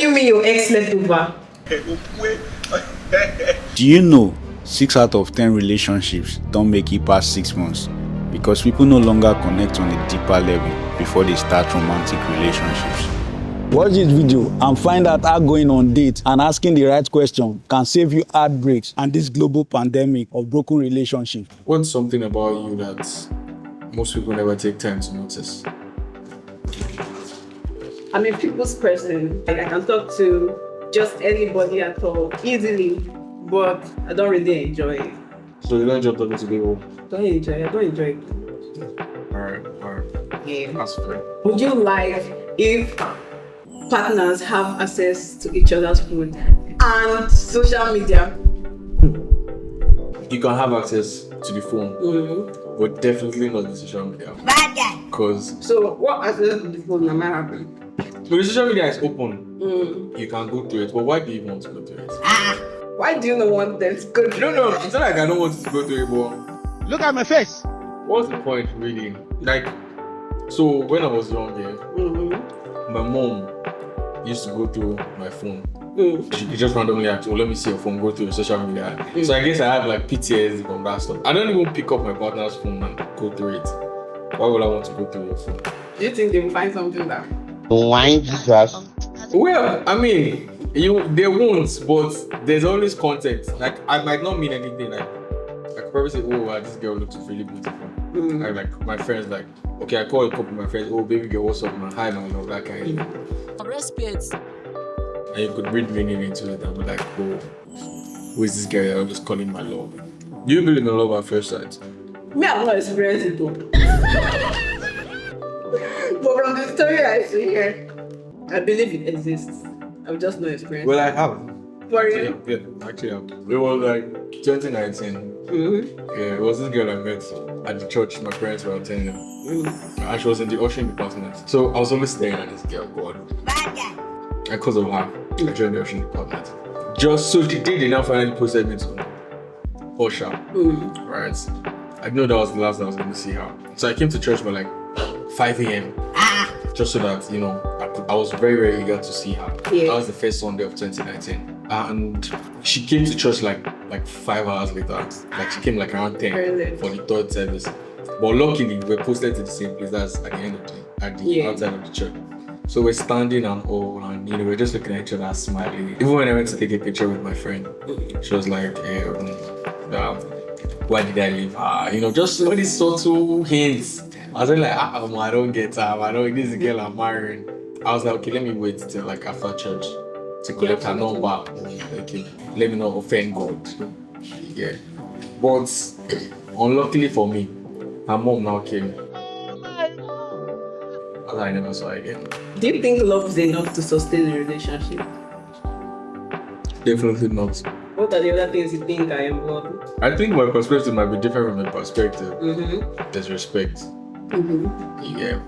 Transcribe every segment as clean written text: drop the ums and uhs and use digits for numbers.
telling me your ex left over? Do you know 6 out of 10 relationships don't make it past 6 months because people no longer connect on a deeper level before they start romantic relationships? Watch this video and find out how going on dates and asking the right question can save you heartbreaks and this global pandemic of broken relationships. What's something about you that most people never take time to notice? I'm a people's person. Like, I can talk to just anybody at all easily, but I don't really enjoy it. So you don't enjoy talking to people? I don't enjoy it. Alright. Yeah. That's fair. Would you like if partners have access to each other's phone and social media? You can have access to the phone, but definitely not the social media. Bad guy. Because So what access to the phone am I having? the social media is open, you can go through it, but why do you want to go through it? Why do you not want them to go through? No, it's not like I don't want to go through it, but Look at my face. what's the point really? Like, so when I was young, my mom used to go through my phone. She just randomly asked, let me see your phone, go through your social media. So I guess I have like PTSD from that stuff. I don't even pick up my partner's phone and go through it. Why would I want to go through your phone? Do you think they will find something that? Wine Jesus. Well, I mean, they won't, but there's always context. Like, I might not mean anything. Like, I could probably say, oh, wow, this girl looks really beautiful. I like my friends, like, okay, I call a couple of my friends, oh, baby girl, what's up, man? Hi, man, love, that kind of thing. Respect. And you could read meaning into it and be like, oh, who is this guy that I'm just calling my love? Do you believe in love at first sight? Me, I've not experienced it though. But from the story I see here, I believe it exists. I've just not experienced Well, I have. it. For real? Yeah, actually, I have. It was like 2019. Yeah, it was this girl I met at the church my parents were attending. And she was in the ushering department. So I was always staring at this girl, God. Bad guy. And because of her, I joined the ushering department. Just so the day they now finally posted me to usher. Right? I know that was the last time I was going to see her. So I came to church by like 5 a.m. Just so that, you know, I was very, very eager to see her. Yeah. That was the first Sunday of 2019. And she came to church like 5 hours later. Like she came like around 10 Really? for the third service. But luckily, we were posted to the same place as at the end of the outside of the church. So we're standing and all, and you know, we're just looking at each other, smiling. Even when I went to take a picture with my friend, she was like, why did I leave her? You know, just all these subtle hints. I was like, I don't get her. This is the girl I'm marrying. I was like, okay, let me wait till like after church to collect her number. Okay, let me not offend God. Yeah. But unluckily for me, her mom now came. I never saw her again. Do you think love is enough to sustain a relationship? Definitely not. What are the other things you think are involved? I think my perspective might be different from your perspective. There's respect. Yeah.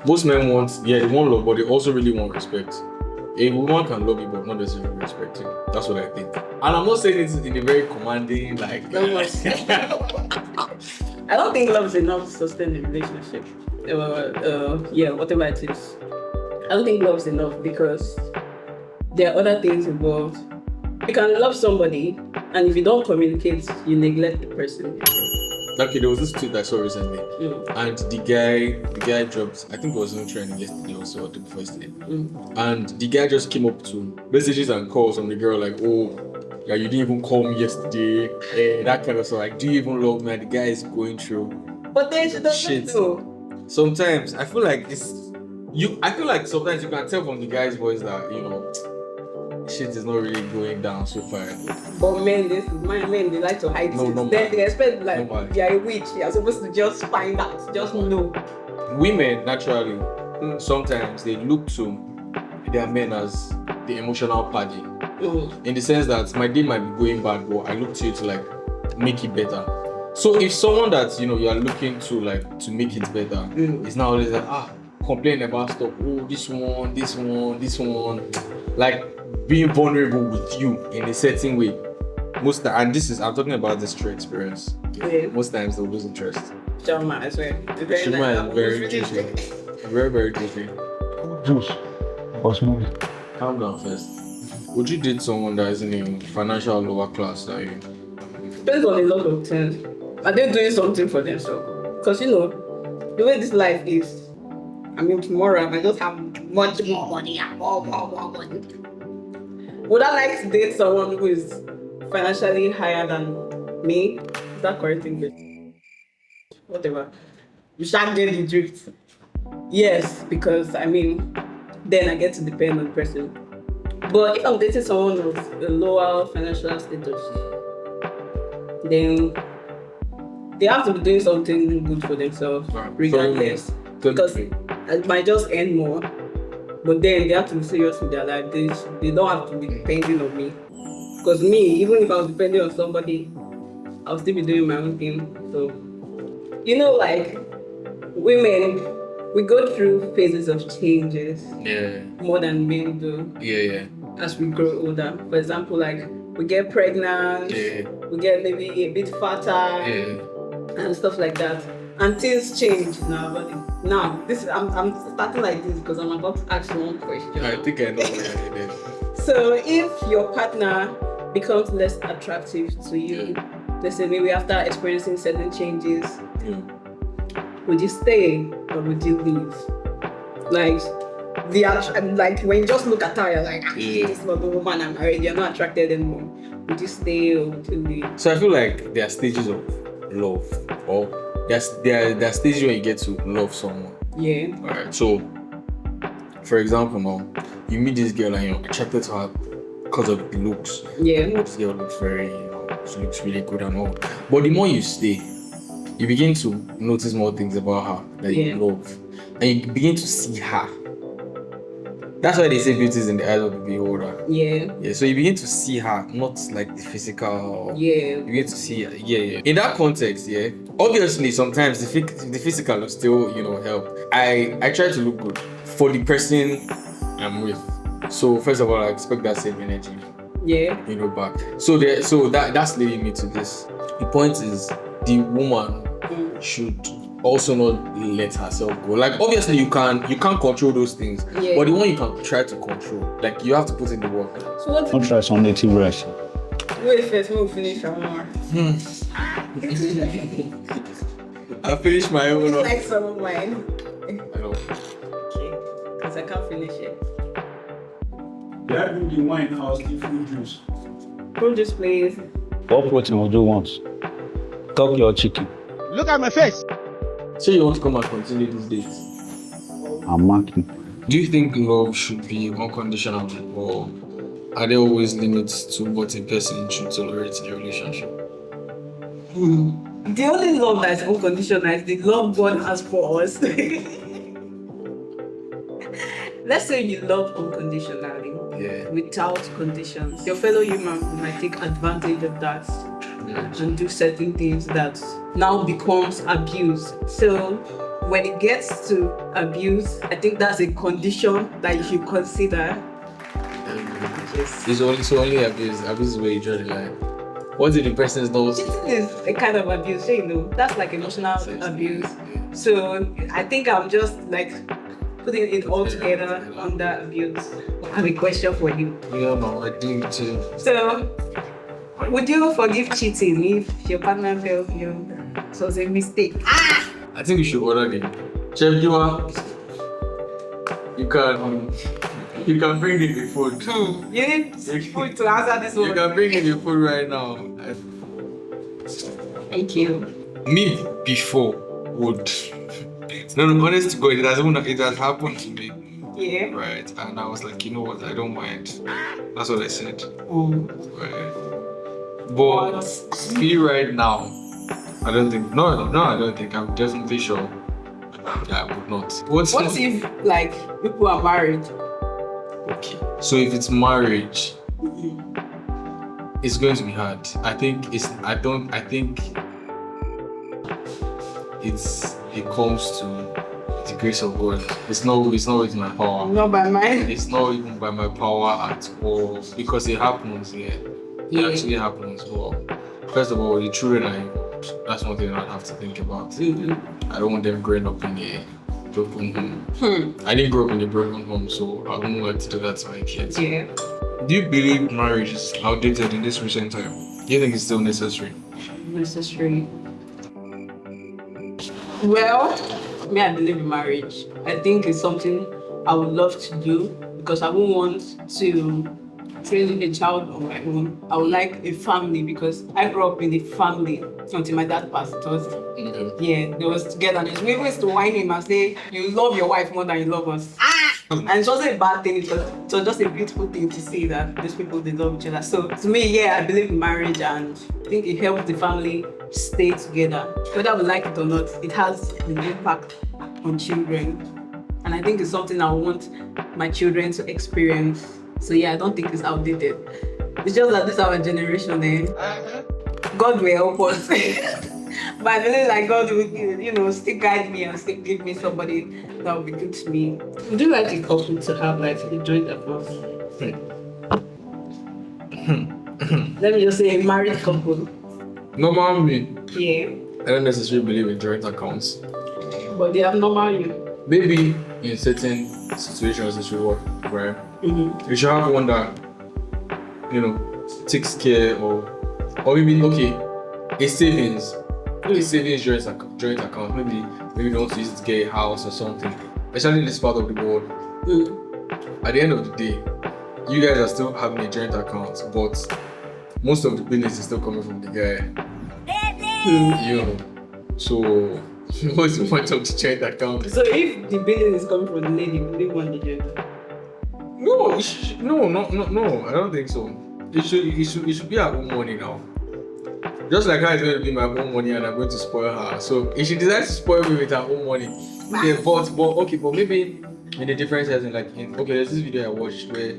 Most men they want love, but they also really want respect. A woman can love you, but not necessarily respect you. That's what I think. And I'm not saying it in a very commanding, like. I don't think love is enough to sustain a relationship. Whatever it is. I don't think love is enough because there are other things involved. You can love somebody, and if you don't communicate, you neglect the person. Okay, there was this tweet I saw recently, and the guy dropped, I think it was on training yesterday also, or the first day, and the guy just came up to messages and calls from the girl like, oh, yeah, you didn't even call me yesterday, that kind of stuff, like, do you even love me? And the guy is going through. But then she doesn't shit. know. Sometimes I feel like sometimes you can tell from the guy's voice that, you know, shit is not really going down so far. But men, they like to hide things. No, Then they expect like Nobody. you're a witch. You're supposed to just find out, just know. Women naturally, sometimes they look to their men as the emotional party. In the sense that my day might be going bad, but I look to you to like make it better. So if someone that you are looking to like to make it better is now always like complaining about stuff, oh this one, like being vulnerable with you in a certain way. I'm talking about this true experience. Yeah. Most times they'll lose interest. Shama, I swear. Shima is very interesting. Very, very interesting. Juice or smoothie? Calm down first. Would you date someone that is in a financial lower class than you? Depends on a lot of things. Are they doing something for themselves? Because you know, the way this life is, I mean, tomorrow I might just have much more money and more money. Would I like to date someone who is financially higher than me? Is that correct English? Whatever. You shan't get the drift. Yes, because I mean, then I get to depend on the person. But if I'm dating someone of a lower financial status, then they have to be doing something good for themselves, regardless. Because I might just earn more, but then they have to be serious with their life. They don't have to be depending on me. Because me, even if I was depending on somebody, I'll still be doing my own thing. So, you know, like women, we go through phases of changes. Yeah. More than men do. Yeah. As we grow older. For example, like we get pregnant, we get maybe a bit fatter, and stuff like that. And things change in our body. Now, I'm starting like this because I'm about to ask you one question. I think I know what you're doing. So if your partner becomes less attractive to you, let's say maybe after experiencing certain changes, would you stay or would you leave? Like when you just look at her, you're like, this is not the woman I'm married. You're not attracted anymore. Would you stay or would you leave? So I feel like there are stages of love, or there are stages where you get to love someone. Yeah. Alright. So, for example, now you meet this girl and you're attracted to her because of the looks. Yeah. This girl looks she looks really good and all. But the more you stay, you begin to notice more things about her that you love, and you begin to see her. That's why they say beauty is in the eyes of the beholder. Yeah. So you begin to see her, not like the physical. You begin to see her. In that context, obviously sometimes the physical will still, help. I try to look good for the person I'm with. So first of all, I expect that same energy. Back. So that's leading me to this. The point is, the woman should also not let herself go. Like obviously you can't control those things, but the one you can try to control, like you have to put in the work. So what? Don't try some native rice. Wait first, we'll finish our more. I finished my own. Like some of mine. I know. Okay, because I can't finish it. Yeah, drink the wine now, give fruit juice. Fruit juice, please. What protein would you want? Cook your chicken. Look at my face. So you want to come and continue these dates? I'm marking. Do you think love should be unconditional, or are there always limits to what a person should tolerate in a relationship? The only love that is unconditional is the love God has for us. Let's say you love unconditionally, without conditions. Your fellow human might take advantage of that and do certain things that now becomes abuse. So when it gets to abuse, I think that's a condition that you should consider. Yes. It's only abuse. Abuse is where you draw the line. What if the person is not? Cheating is a kind of abuse, that's like emotional abuse. So I think I'm just like putting it all together under abuse. I have a question for you. Yeah, no, I think too. So, would you forgive cheating if your partner tells you it was a mistake? I think you should order the Chef Jua. You can bring in the food. You need food to answer this one. You can bring in the food right now. Thank you. Me before would. No, honest to God, it has happened to me. Yeah. Right, and I was like, you know what, I don't mind. That's what I said. Right. But me right now, I don't think. No, I don't think. I'm definitely sure. Yeah, I would not. What if like people are married? Okay. So if it's marriage, it's going to be hard. I think it comes to the grace of God. It's not with my power. Not by mine. It's not even by my power at all, because it happens. It actually happens. Well, first of all, the children are involved. That's one thing I have to think about. I don't want them growing up in a broken home. I didn't grow up in a broken home, so I wouldn't like to do that to my kids. Yeah. Do you believe marriage is outdated in this recent time? Do you think it's still necessary? Necessary. Well, me, I believe in marriage. I think it's something I would love to do because I wouldn't want to raise a child on my own. I would like a family because I grew up in a family until my dad passed. It was, yeah, they was togetherness. We used to whine him and say, "You love your wife more than you love us." And it wasn't a bad thing. It was just a beautiful thing to see that these people, they love each other. So to me, yeah, I believe in marriage and I think it helps the family stay together. Whether we like it or not, it has an impact on children. And I think it's something I want my children to experience. So yeah, I don't think it's outdated. It's just that this is our generation, eh? God will help us. But I believe like God will, still guide me and still give me somebody that will be good to me. Would you like a couple to have like a joint account? Let me just say a married couple. Normal me, Yeah. I don't necessarily believe in joint accounts. But they have normal you. Maybe in certain situations it should work, right? You should have one that, takes care or maybe, okay, a savings joint account. Maybe you don't use it to get a house or something, especially in this part of the world. At the end of the day, you guys are still having a joint account, but most of the business is still coming from the guy. So what's the point of the joint account? So if the business is coming from the lady, would you want the joint account? No, I don't think so. It should be our own money now. Just like how it's going to be my own money and I'm going to spoil her. So if she decides to spoil me with her own money, okay, but maybe in a different setting, there's this video I watched where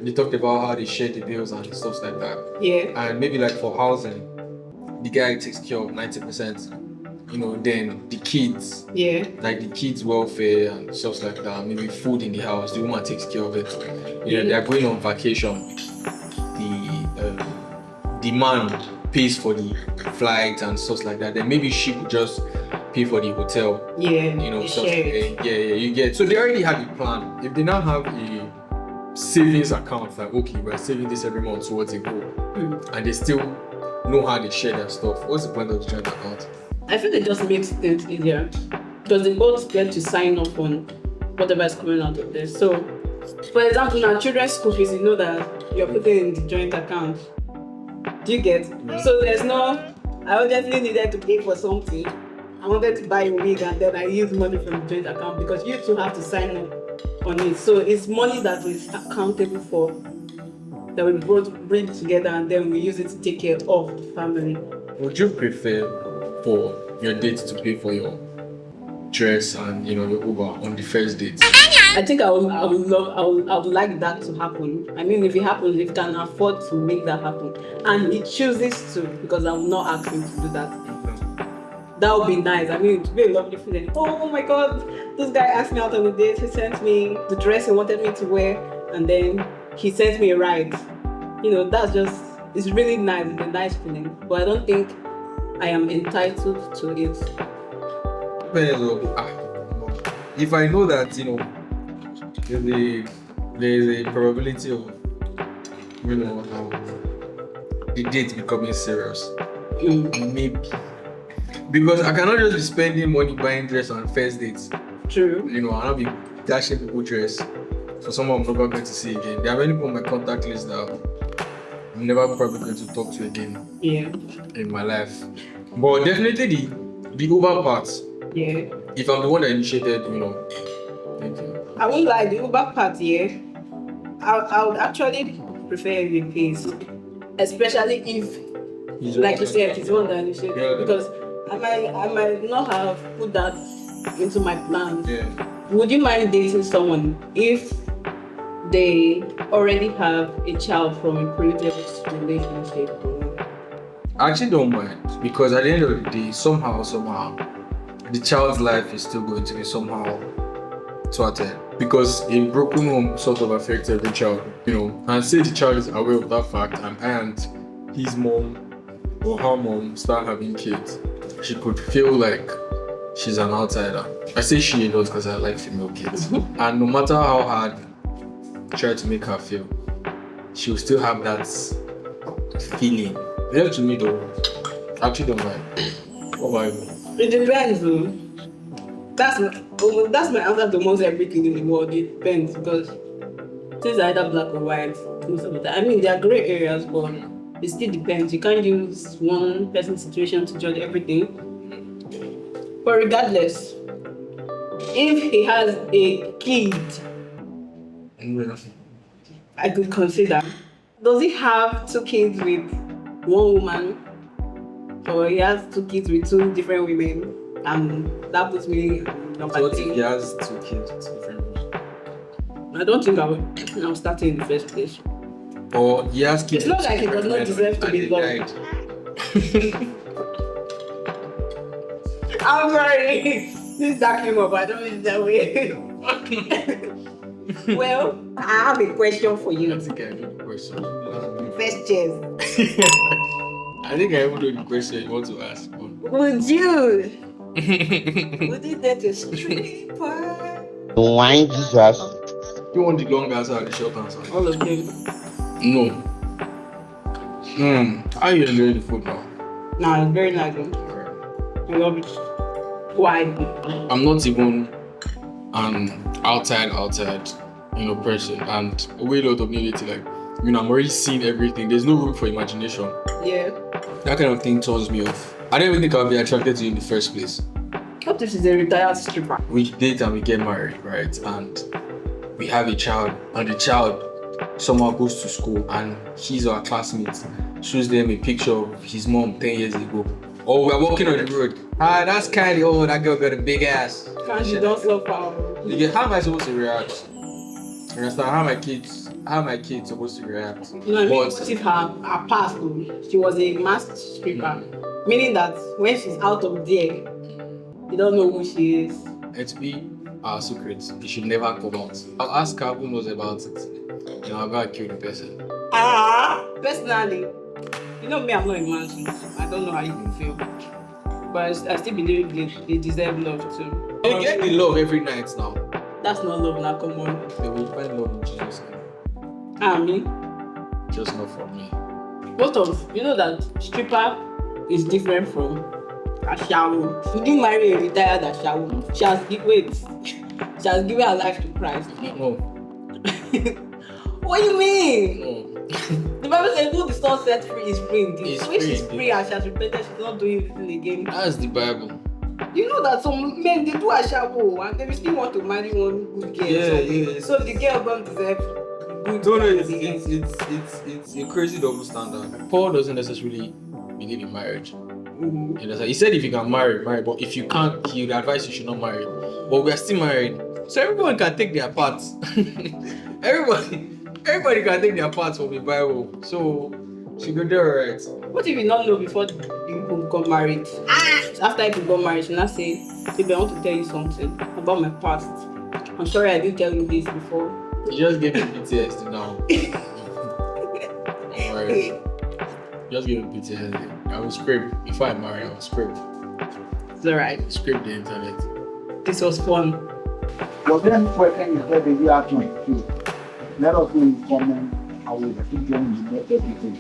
they talked about how they share the bills and stuff like that. Yeah. And maybe like for housing, the guy takes care of 90%. Then the kids, like the kids' welfare and stuff like that, maybe food in the house, the woman takes care of it. They are going on vacation. The man pays for the flight and stuff like that. Then maybe she would just pay for the hotel. Stuff. You get. So they already have a plan. If they now have a savings account, like okay, we're saving this every month towards a goal, and they still know how they share their stuff, what's the point of the joint account? I feel it just makes things easier because they both get to sign up on whatever is coming out of this. So, for example, now children's school fees, you know that you're putting in the joint account. Do you get? So there's no, I urgently needed to pay for something. I wanted to buy a wig and then I use money from the joint account because you two have to sign up on it. So it's money that is accountable for, that we both bring together and then we use it to take care of the family. Would you prefer for your date to pay for your dress and your Uber on the first date? I think I would like that to happen. I mean, if it happens, if he can afford to make that happen, and he chooses to, because I will not ask him to do that. That would be nice. I mean, it would be a lovely feeling. Oh my God, this guy asked me out on a date. He sent me the dress he wanted me to wear, and then he sent me a ride. It's really nice. It's a nice feeling. But I don't think I am entitled to it. If I know that there's a probability of the date becoming serious, maybe, because I cannot just be spending money buying dress on first dates. True. I'll not be dashing people dress for someone I'm never going to see again. There are many people on my contact list that I'm never probably going to talk to again. In my life. But definitely the Uber part. Yeah. If I'm the one that initiated, I won't lie, the Uber part, I would actually prefer if it pays. Especially if, like you said, he's the one that initiated. Yeah. Because I might not have put that into my plans. Yeah. Would you mind dating someone if they already have a child from a previous relationship? I actually don't mind, because at the end of the day, somehow, the child's life is still going to be somehow thwarted, because a broken home sort of affects every child, and say the child is aware of that fact, and I and his mom or her mom start having kids, she could feel like she's an outsider. I say she a lot because I like female kids. And no matter how hard I try to make her feel, she'll still have that feeling. Yeah, to me though, I actually don't mind. What about you? It depends, though. That's my answer to most everything in the world. It depends because things are either black or white most of the time. I mean, there are gray areas, but it still depends. You can't use one person's situation to judge everything. But regardless, if he has a kid, I could consider. Does he have 2 kids with one woman? Or he has 2 kids with 2 different women? And that puts me number So what if 3. he has 2 kids with 2 friends? I don't think I'll start in the first place. Or he has kids. It's not like he does not deserve to be loved. I'm sorry. This that came up. I don't mean it that way. Well, I have a question for you. I think I know the question. First chairs. I think I even know the question you want to ask. Would you date a stripper? Wine Jesus. You want the long answer or the short answer? All of them. No. How are you enjoying the food now? Nah, it's very nice. I love it. Why? I'm not even an outside, person, and a way lot of nudity. Like, I'm already seeing everything. There's no room for imagination. Yeah. That kind of thing turns me off. I don't even think I'll be attracted to you in the first place. What if she's a retired stripper? We date and we get married, right? And we have a child, and the child somehow goes to school, and he's our classmate, shows them a picture of his mom 10 years ago. Or we're walking on the road. That's kind of old. That girl got a big ass. And she don't love power. How am I supposed to react? You understand? How my kids supposed to react? You know what I mean? What if her past, she was a masked stripper, meaning that when she's out of there, you don't know who she is. It be our secret. It should never come out. I'll ask her who knows about it. I'm gonna kill the person. Personally, you know me, I'm not a man, so I don't know how you can feel. But I still believe they deserve love too. You get the love every night now. That's not love, now come on. They will find love in Jesus' name. Me? Just not for me. You know that stripper is different from Ashawo. She didn't marry a retired Ashawo. She has given her life to Christ. No. What do you mean? No. The Bible says, who the Son set free is free indeed. So if free she's indeed. free and she has repented, she's not doing anything again. That's the Bible. You know that some men, they do Ashawo and they still want to marry one good girl. Yeah. So the girl don't deserve good. No, it's a crazy double standard. Paul doesn't necessarily believe in marriage. Mm-hmm. You know, he said if you can marry, but if you can't, he would advise you should not marry. But we are still married, so everyone can take their parts. Everybody can take their parts from the Bible. So she could do alright. What if you don't know before you got married? After you got married, you now say, baby, I want to tell you something about my past. I'm sorry I didn't tell you this before. You just gave me PTSD now. Don't worry. Just give me PTSD. I will scrape. If I marry, I will scrape. It's alright. Scrape the internet. This was fun. Your next question is that the reaction too. Let us know in the comment. I will keep you in the next episode.